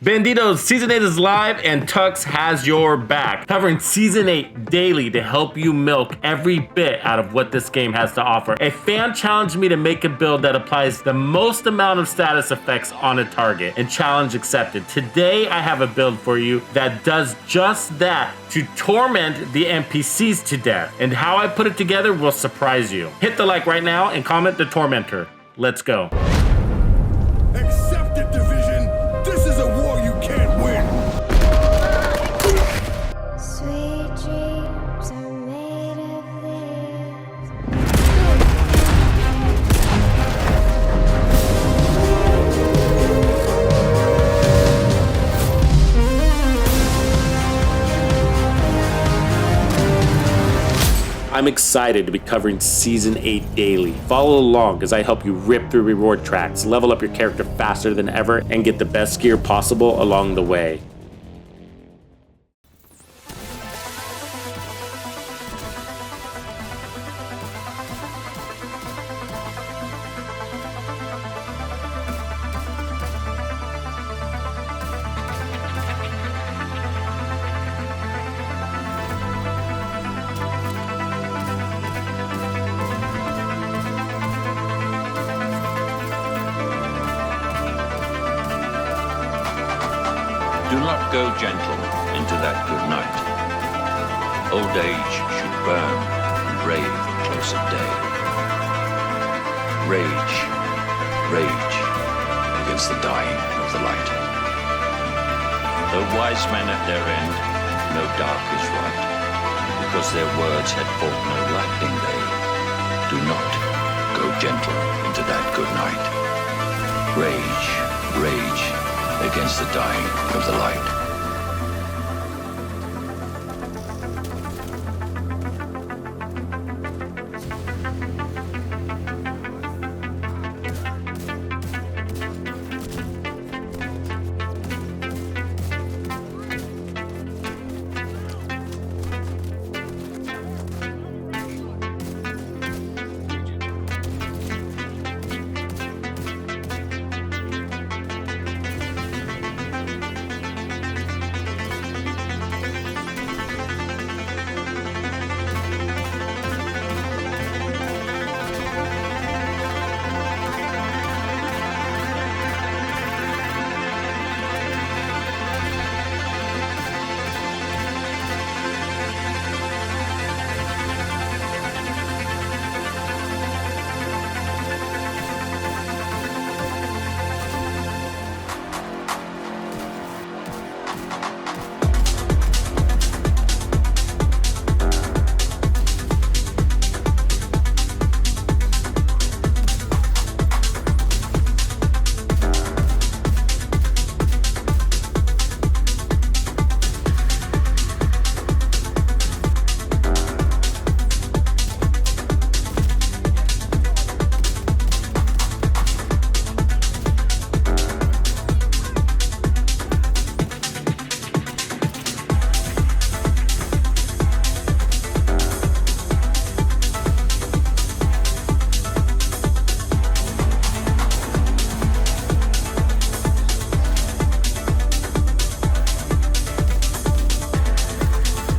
Bandido Season 8 is live and Tux has your back, covering Season 8 daily to help you milk every bit out of what this game has to offer. A fan challenged me to make a build that applies the most amount of status effects on a target, and challenge accepted. Today I have a build for you that does just that to torment the NPCs to death, and how I put it together will surprise you. Hit the like right now and comment the tormentor. Let's go. Accepted, division. This is a war you can't win. Sweet dreams are made of this. I'm excited to be covering Season 8 daily. Follow along as I help you rip through reward tracks, level up your character faster than ever, and get the best gear possible along the way. Do not go gentle into that good night. Old age should burn and rave at close of day. Rage, rage against the dying of the light. Though wise men at their end, no dark is right, because their words had fought no lightning day. Do not go gentle into that good night. Rage, rage against the dying of the light.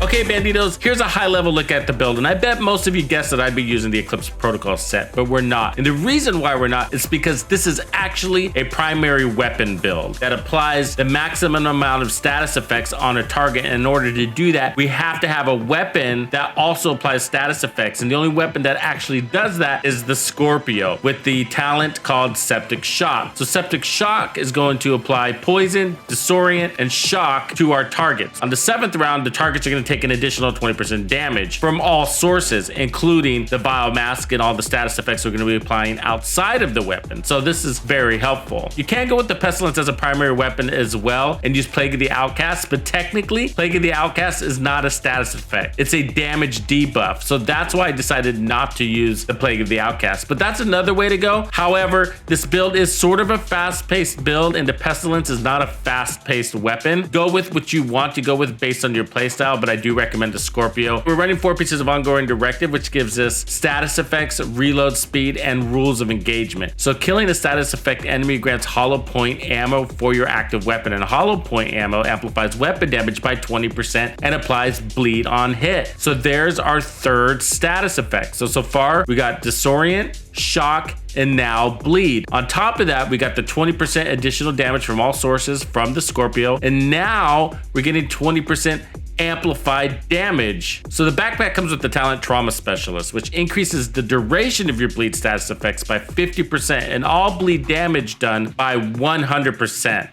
Okay, Bandidos, here's a high-level look at the build, and I bet most of you guessed that I'd be using the Eclipse Protocol set, but we're not. And the reason why we're not is because this is actually a primary weapon build that applies the maximum amount of status effects on a target, and in order to do that, we have to have a weapon that also applies status effects, and the only weapon that actually does that is the Scorpio, with the talent called Septic Shock. So Septic Shock is going to apply poison, disorient, and shock to our targets. On the 7th round, the targets are going to take an additional 20% damage from all sources, including the biomask and all the status effects we're going to be applying outside of the weapon. So this is very helpful. You can go with the Pestilence as a primary weapon as well and use Plague of the Outcast, but technically Plague of the Outcast is not a status effect. It's a damage debuff. So that's why I decided not to use the Plague of the Outcast, but that's another way to go. However, this build is sort of a fast-paced build, and the Pestilence is not a fast-paced weapon. Go with what you want to go with based on your playstyle, but I do do recommend the Scorpio. We're running 4 pieces of ongoing directive, which gives us status effects, reload speed, and rules of engagement. So killing a status effect enemy grants hollow point ammo for your active weapon, and hollow point ammo amplifies weapon damage by 20% and applies bleed on hit. So there's our 3rd status effect. So far we got disorient, shock, and now bleed. On top of that, we got the 20% additional damage from all sources from the Scorpio, and now we're getting 20% amplified damage. So the backpack comes with the talent Trauma Specialist, which increases the duration of your bleed status effects by 50% and all bleed damage done by 100%.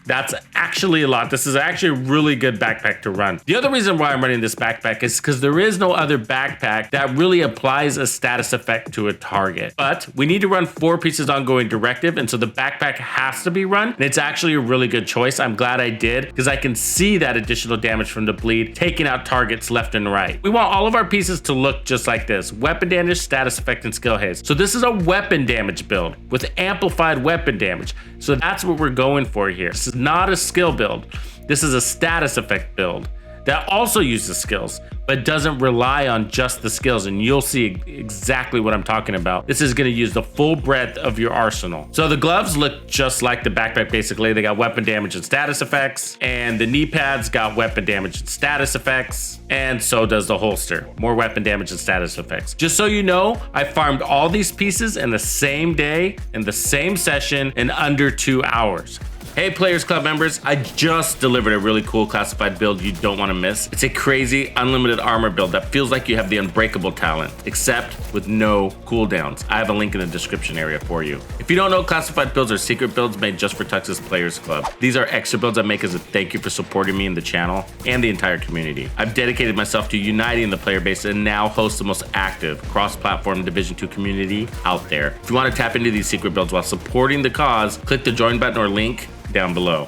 That's actually a lot. This is actually a really good backpack to run. The other reason why I'm running this backpack is because there is no other backpack that really applies a status effect to a target. But we need to run 4 pieces ongoing directive, and so the backpack has to be run. And it's actually a really good choice. I'm glad I did, because I can see that additional damage from the bleed, taking out targets left and right. We want all of our pieces to look just like this: weapon damage, status effect, and skill haste. So this is a weapon damage build with amplified weapon damage. So that's what we're going for here. This is not a skill build. This is a status effect build that also uses skills, but doesn't rely on just the skills, and you'll see exactly what I'm talking about. This is going to use the full breadth of your arsenal. So the gloves look just like the backpack. Basically, they got weapon damage and status effects, and the knee pads got weapon damage and status effects, and so does the holster, more weapon damage and status effects. Just so you know, I farmed all these pieces in the same day, in the same session, in under 2 hours. Hey Players Club members, I just delivered a really cool classified build you don't want to miss. It's a crazy unlimited armor build that feels like you have the unbreakable talent, except with no cooldowns. I have a link in the description area for you. If you don't know, classified builds are secret builds made just for Tux's Players Club. These are extra builds I make as a thank you for supporting me in the channel and the entire community. I've dedicated myself to uniting the player base and now host the most active cross-platform Division 2 community out there. If you want to tap into these secret builds while supporting the cause, click the join button or link down below.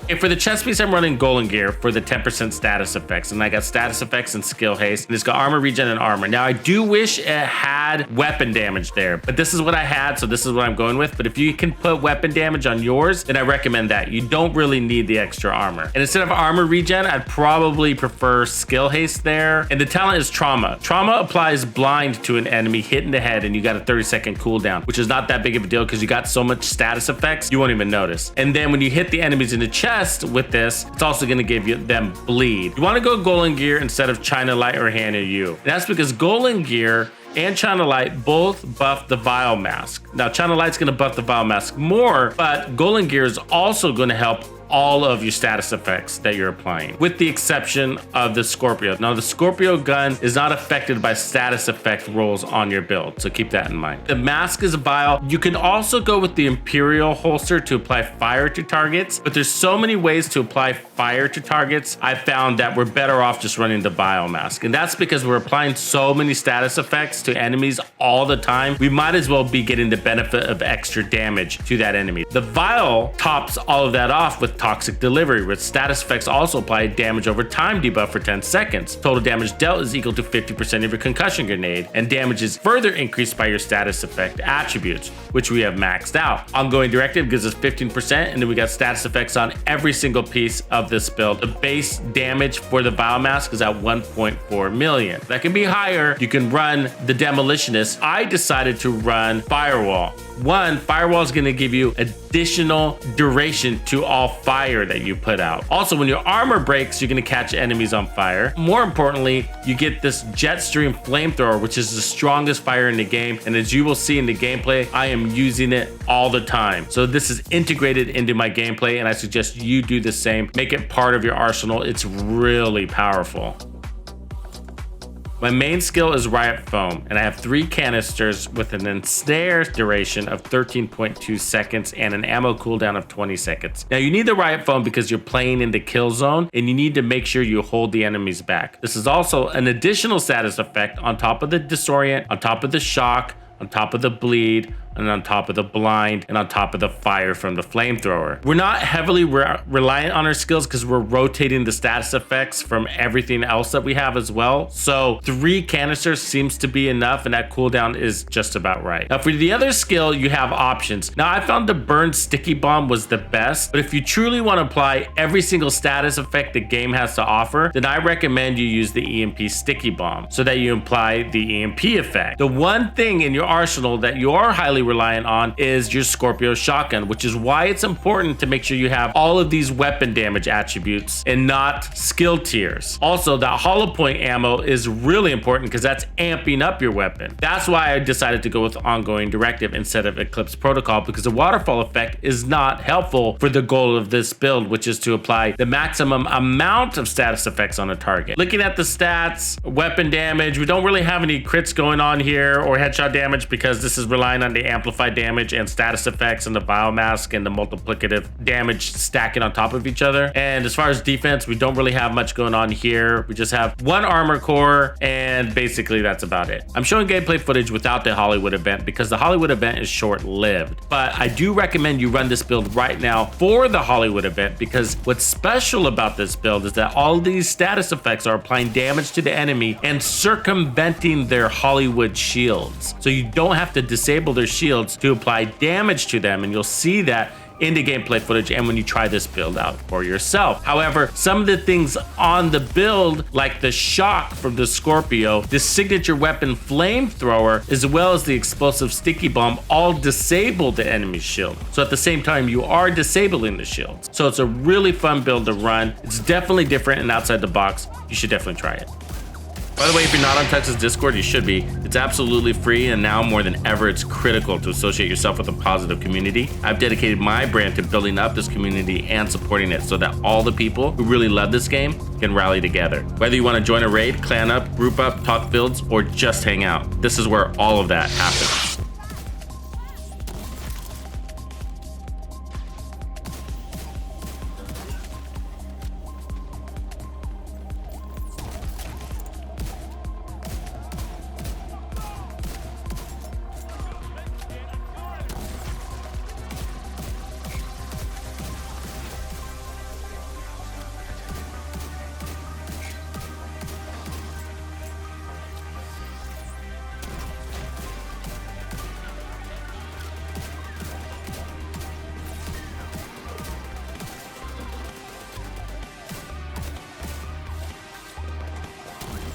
Okay, for the chest piece, I'm running Golden Gear for the 10% status effects, and I got status effects and skill haste, and it's got armor regen and armor. Now, I do wish it had weapon damage there, but this is what I had, so this is what I'm going with. But if you can put weapon damage on yours, then I recommend that. You don't really need the extra armor. And instead of armor regen, I'd probably prefer skill haste there. And the talent is Trauma. Trauma applies blind to an enemy hit in the head, and you got a 30-second cooldown, which is not that big of a deal because you got so much status effects, you won't even notice. And then when you hit the enemies in the chest with this, it's also going to give you them bleed. You want to go Golden Gear instead of China Light or Hannah Yu. And that's because Golden Gear and China Light both buff the Vile Mask. Now, China Light's going to buff the Vile Mask more, but Golden Gear is also going to help all of your status effects that you're applying, with the exception of the Scorpio. Now, the Scorpio gun is not affected by status effect rolls on your build, so keep that in mind. The mask is vile. You can also go with the Imperial holster to apply fire to targets, but there's so many ways to apply fire to targets. I found that we're better off just running the Vile Mask, and that's because we're applying so many status effects to enemies all the time. We might as well be getting the benefit of extra damage to that enemy. The Vile tops all of that off with Toxic Delivery, with status effects also apply damage over time debuff for 10 seconds. Total damage dealt is equal to 50% of your concussion grenade, and damage is further increased by your status effect attributes, which we have maxed out. Ongoing Directive gives us 15%, and then we got status effects on every single piece of this build. The base damage for the Vile Mask is at 1.4 million. That can be higher. You can run the Demolitionist. I decided to run Firewall. One, Firewall is going to give you additional duration to all fire that you put out. Also, when your armor breaks, you're going to catch enemies on fire. More importantly, you get this Jetstream Flamethrower, which is the strongest fire in the game. And as you will see in the gameplay, I am using it all the time. So this is integrated into my gameplay, and I suggest you do the same. Make it part of your arsenal. It's really powerful. My main skill is Riot Foam, and I have 3 canisters with an ensnare duration of 13.2 seconds and an ammo cooldown of 20 seconds. Now, you need the Riot Foam because you're playing in the kill zone, and you need to make sure you hold the enemies back. This is also an additional status effect on top of the Disorient, on top of the Shock, on top of the Bleed, and on top of the blind, and on top of the fire from the flamethrower. We're not heavily reliant on our skills because we're rotating the status effects from everything else that we have as well. So 3 canisters seems to be enough, and that cooldown is just about right. Now for the other skill, you have options. Now I found the burn sticky bomb was the best, but if you truly want to apply every single status effect the game has to offer, then I recommend you use the EMP sticky bomb so that you apply the EMP effect. The one thing in your arsenal that you are highly reliant on is your Scorpio shotgun, which is why it's important to make sure you have all of these weapon damage attributes and not skill tiers. Also, that hollow point ammo is really important because that's amping up your weapon. That's why I decided to go with ongoing directive instead of Eclipse protocol, because the waterfall effect is not helpful for the goal of this build, which is to apply the maximum amount of status effects on a target. Looking at the stats, weapon damage, we don't really have any crits going on here or headshot damage because this is relying on the amplified damage and status effects and the biomask and the multiplicative damage stacking on top of each other. And as far as defense, we don't really have much going on here. We just have 1 armor core, and basically that's about it. I'm showing gameplay footage without the Hollywood event because the Hollywood event is short-lived, but I do recommend you run this build right now for the Hollywood event, because what's special about this build is that all these status effects are applying damage to the enemy and circumventing their Hollywood shields. So you don't have to disable their shields to apply damage to them, and you'll see that in the gameplay footage and when you try this build out for yourself. However, some of the things on the build, like the shock from the Scorpio, the signature weapon flamethrower, as well as the explosive sticky bomb, all disable the enemy's shield. So at the same time, you are disabling the shields. So it's a really fun build to run. It's definitely different and outside the box. You should definitely try it. By the way, if you're not on Tux's Discord, you should be. It's absolutely free, and now more than ever, it's critical to associate yourself with a positive community. I've dedicated my brand to building up this community and supporting it so that all the people who really love this game can rally together. Whether you want to join a raid, clan up, group up, talk builds, or just hang out, this is where all of that happens.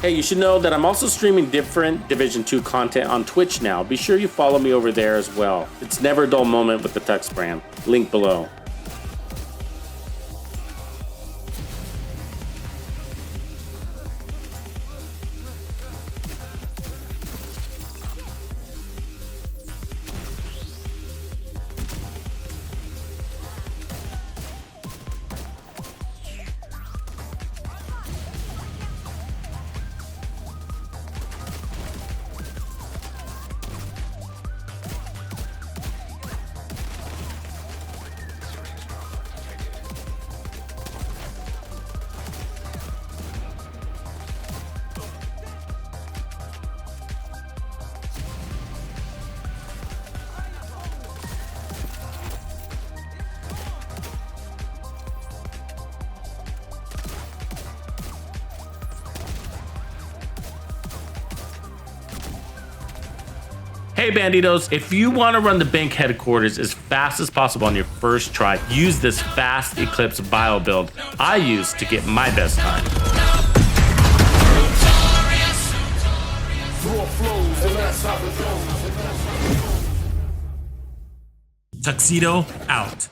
Hey, you should know that I'm also streaming different Division 2 content on Twitch now. Be sure you follow me over there as well. It's never a dull moment with the Tux brand. Link below. Hey Bandidos, if you want to run the bank headquarters as fast as possible on your first try, use this fast Eclipse bio build I use to get my best time. Tuxedo out.